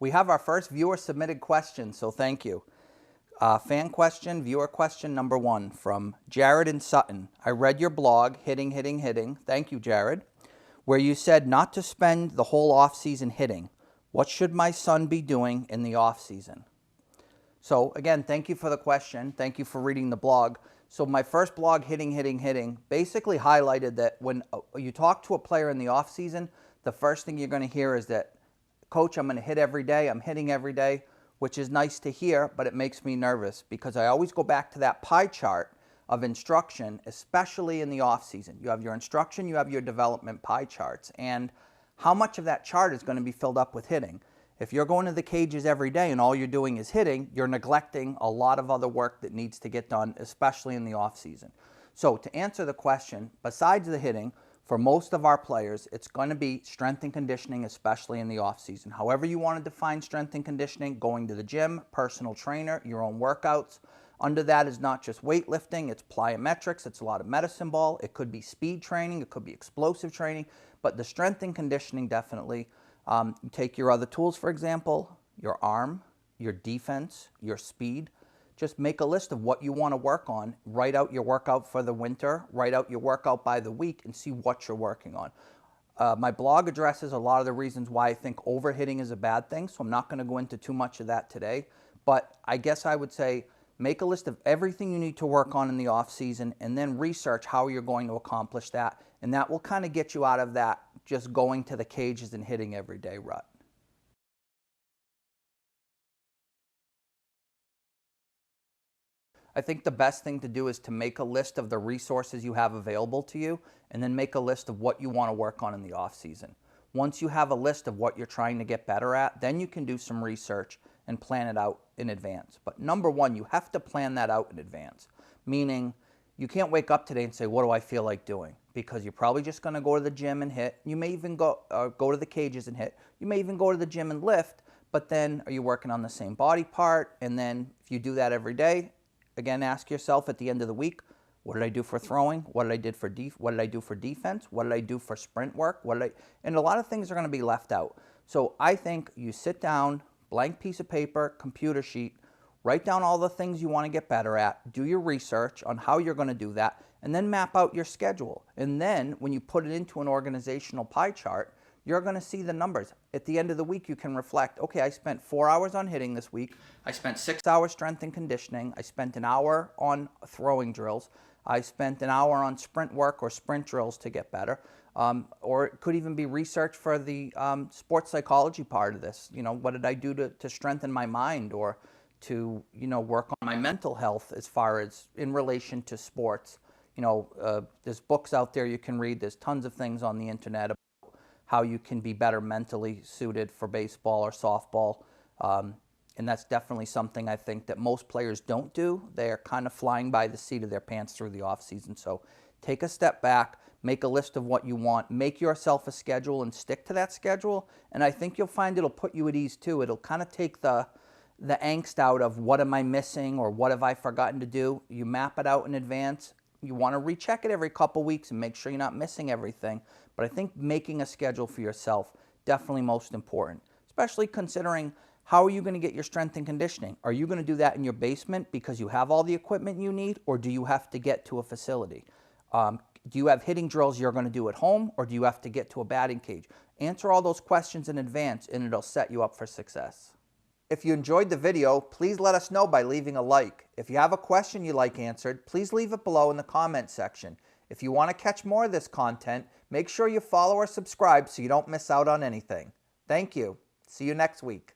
We have our first viewer submitted question, so thank you. Fan question, viewer question number 1 from Jared in Sutton. I read your blog, Hitting. Thank you, Jared, where you said not to spend the whole off-season hitting. What should my son be doing in the off-season? So again, thank you for the question. Thank you for reading the blog. So my first blog, Hitting, basically highlighted that when you talk to a player in the off-season, the first thing you're going to hear is that, Coach, I'm going to hit every day. I'm hitting every day, which is nice to hear, but it makes me nervous because I always go back to that pie chart of instruction, especially in the off-season. You have your instruction, you have your development pie charts, and how much of that chart is going to be filled up with hitting? If you're going to the cages every day and all you're doing is hitting, you're neglecting a lot of other work that needs to get done, especially in the off-season. So to answer the question, besides the hitting, for most of our players, it's going to be strength and conditioning, especially in the off-season. However you want to define strength and conditioning, going to the gym, personal trainer, your own workouts. Under that is not just weightlifting, it's plyometrics, it's a lot of medicine ball, it could be speed training, it could be explosive training, but the strength and conditioning definitely. You take your other tools, for example, your arm, your defense, your speed. Just make a list of what you want to work on. Write out your workout for the winter. Write out your workout by the week and see what you're working on. My blog addresses a lot of the reasons why I think overhitting is a bad thing, so I'm not going to go into too much of that today. But I guess I would say make a list of everything you need to work on in the off season and then research how you're going to accomplish that. And that will kind of get you out of that just going to the cages and hitting every day rut. I think the best thing to do is to make a list of the resources you have available to you and then make a list of what you want to work on in the off season. Once you have a list of what you're trying to get better at, then you can do some research and plan it out in advance. But number 1, you have to plan that out in advance, meaning you can't wake up today and say, what do I feel like doing? Because you're probably just going to go to the gym and hit. You may even go to the cages and hit. You may even go to the gym and lift, but then are you working on the same body part? And then if you do that every day, again, ask yourself at the end of the week, what did I do for throwing? What did I do for defense? What did I do for sprint work? And a lot of things are going to be left out. So I think you sit down, blank piece of paper, computer sheet, write down all the things you want to get better at, do your research on how you're going to do that, and then map out your schedule. And then when you put it into an organizational pie chart, you're going to see the numbers. At the end of the week, you can reflect, okay, I spent 4 hours on hitting this week. I spent 6 hours strength and conditioning. I spent an hour on throwing drills. I spent an hour on sprint work or sprint drills to get better. Or it could even be research for the sports psychology part of this. You know, what did I do to strengthen my mind or to, work on my mental health as far as in relation to sports? There's books out there you can read. There's tons of things on the internet about how you can be better mentally suited for baseball or softball. And that's definitely something I think that most players don't do. They're kind of flying by the seat of their pants through the offseason. So take a step back, make a list of what you want, make yourself a schedule and stick to that schedule. And I think you'll find it'll put you at ease too. It'll kind of take the angst out of what am I missing or what have I forgotten to do. You map it out in advance. You want to recheck it every couple weeks and make sure you're not missing everything. But I think making a schedule for yourself, definitely most important, especially considering how are you going to get your strength and conditioning? Are you going to do that in your basement because you have all the equipment you need, or do you have to get to a facility? Do you have hitting drills you're going to do at home, or do you have to get to a batting cage? Answer all those questions in advance and it'll set you up for success. If you enjoyed the video, please let us know by leaving a like. If you have a question you'd like answered, please leave it below in the comment section. If you want to catch more of this content, make sure you follow or subscribe so you don't miss out on anything. Thank you. See you next week.